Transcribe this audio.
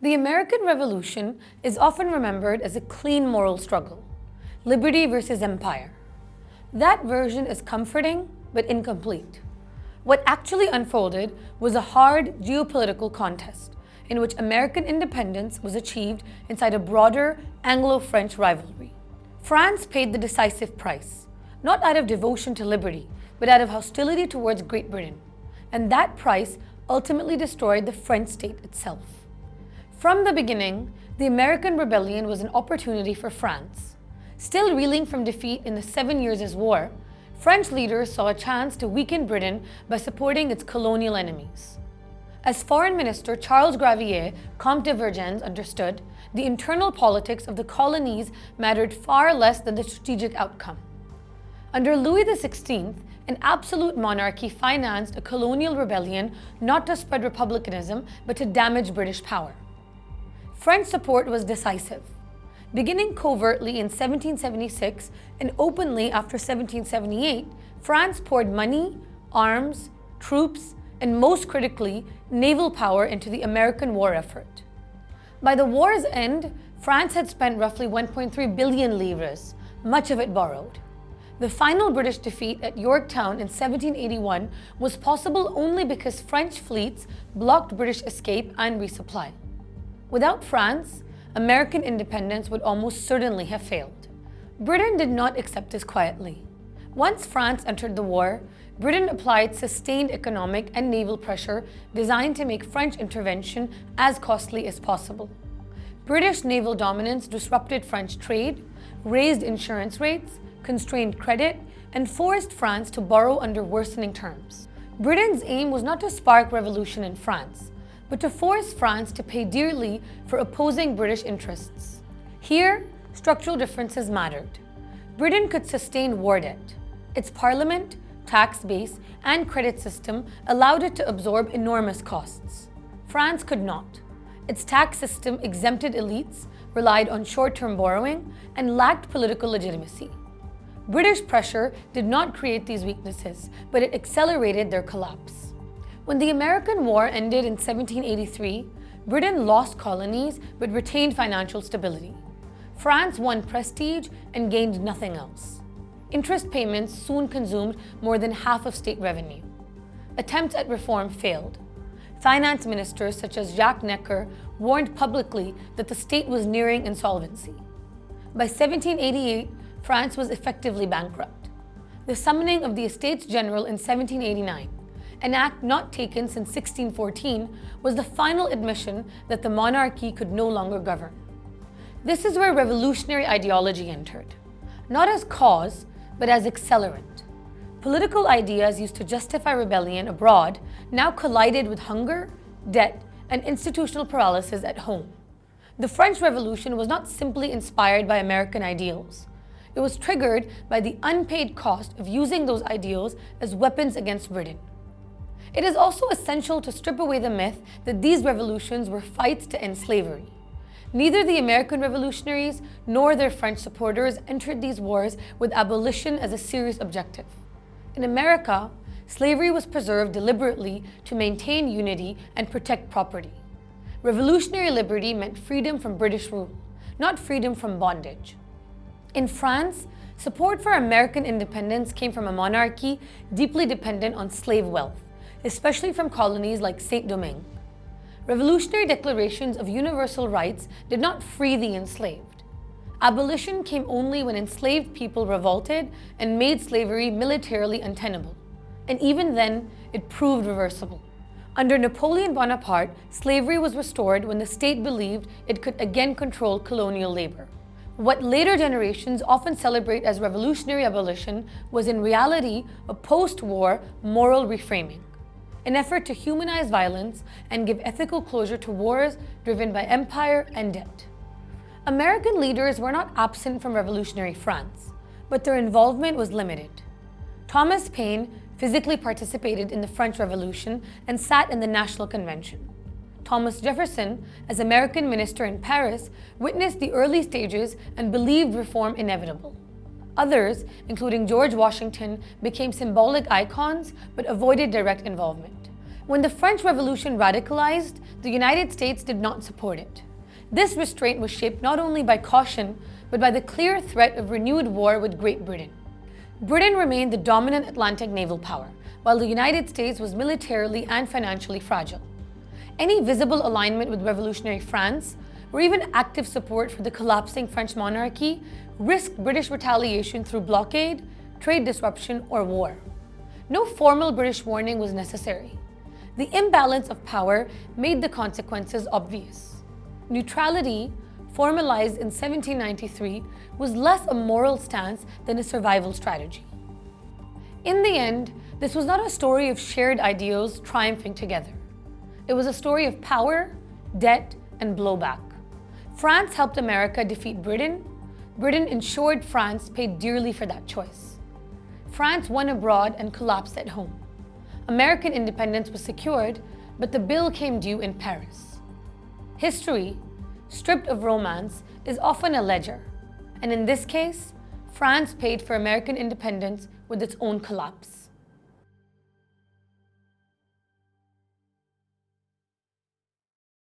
The American Revolution is often remembered as a clean moral struggle, liberty versus empire. That version is comforting but incomplete. What actually unfolded was a hard geopolitical contest in which American independence was achieved inside a broader Anglo-French rivalry. France paid the decisive price, not out of devotion to liberty, but out of hostility towards Great Britain, and that price ultimately destroyed the French state itself. From the beginning, the American Rebellion was an opportunity for France. Still reeling from defeat in the 7 Years' War, French leaders saw a chance to weaken Britain by supporting its colonial enemies. As Foreign Minister Charles Gravier, Comte de Vergennes, understood, the internal politics of the colonies mattered far less than the strategic outcome. Under Louis XVI, an absolute monarchy financed a colonial rebellion not to spread republicanism but to damage British power. French support was decisive. Beginning covertly in 1776 and openly after 1778, France poured money, arms, troops, and most critically, naval power into the American war effort. By the war's end, France had spent roughly 1.3 billion livres, much of it borrowed. The final British defeat at Yorktown in 1781 was possible only because French fleets blocked British escape and resupply. Without France, American independence would almost certainly have failed. Britain did not accept this quietly. Once France entered the war, Britain applied sustained economic and naval pressure designed to make French intervention as costly as possible. British naval dominance disrupted French trade, raised insurance rates, constrained credit, and forced France to borrow under worsening terms. Britain's aim was not to spark revolution in France, but to force France to pay dearly for opposing British interests. Here, structural differences mattered. Britain could sustain war debt. Its parliament, tax base, and credit system allowed it to absorb enormous costs. France could not. Its tax system exempted elites, relied on short-term borrowing, and lacked political legitimacy. British pressure did not create these weaknesses, but it accelerated their collapse. When the American War ended in 1783, Britain lost colonies but retained financial stability. France won prestige and gained nothing else. Interest payments soon consumed more than half of state revenue. Attempts at reform failed. Finance ministers such as Jacques Necker warned publicly that the state was nearing insolvency. By 1788, France was effectively bankrupt. The summoning of the Estates General in 1789, an act not taken since 1614, was the final admission that the monarchy could no longer govern. This is where revolutionary ideology entered, not as cause, but as accelerant. Political ideas used to justify rebellion abroad now collided with hunger, debt, and institutional paralysis at home. The French Revolution was not simply inspired by American ideals. It was triggered by the unpaid cost of using those ideals as weapons against Britain. It is also essential to strip away the myth that these revolutions were fights to end slavery. Neither the American revolutionaries nor their French supporters entered these wars with abolition as a serious objective. In America, slavery was preserved deliberately to maintain unity and protect property. Revolutionary liberty meant freedom from British rule, not freedom from bondage. In France, support for American independence came from a monarchy deeply dependent on slave wealth, especially from colonies like Saint-Domingue. Revolutionary declarations of universal rights did not free the enslaved. Abolition came only when enslaved people revolted and made slavery militarily untenable. And even then, it proved reversible. Under Napoleon Bonaparte, slavery was restored when the state believed it could again control colonial labor. What later generations often celebrate as revolutionary abolition was in reality a post-war moral reframing, an effort to humanize violence and give ethical closure to wars driven by empire and debt. American leaders were not absent from revolutionary France, but their involvement was limited. Thomas Paine physically participated in the French Revolution and sat in the National Convention. Thomas Jefferson, as American minister in Paris, witnessed the early stages and believed reform inevitable. Others, including George Washington, became symbolic icons but avoided direct involvement. When the French Revolution radicalized, the United States did not support it. This restraint was shaped not only by caution, but by the clear threat of renewed war with Great Britain. Britain remained the dominant Atlantic naval power, while the United States was militarily and financially fragile. Any visible alignment with revolutionary France, or even active support for the collapsing French monarchy, risked British retaliation through blockade, trade disruption, or war. No formal British warning was necessary. The imbalance of power made the consequences obvious. Neutrality, formalized in 1793, was less a moral stance than a survival strategy. In the end, this was not a story of shared ideals triumphing together. It was a story of power, debt, and blowback. France helped America defeat Britain. Britain ensured France paid dearly for that choice. France won abroad and collapsed at home. American independence was secured, but the bill came due in Paris. History, stripped of romance, is often a ledger, and in this case, France paid for American independence with its own collapse.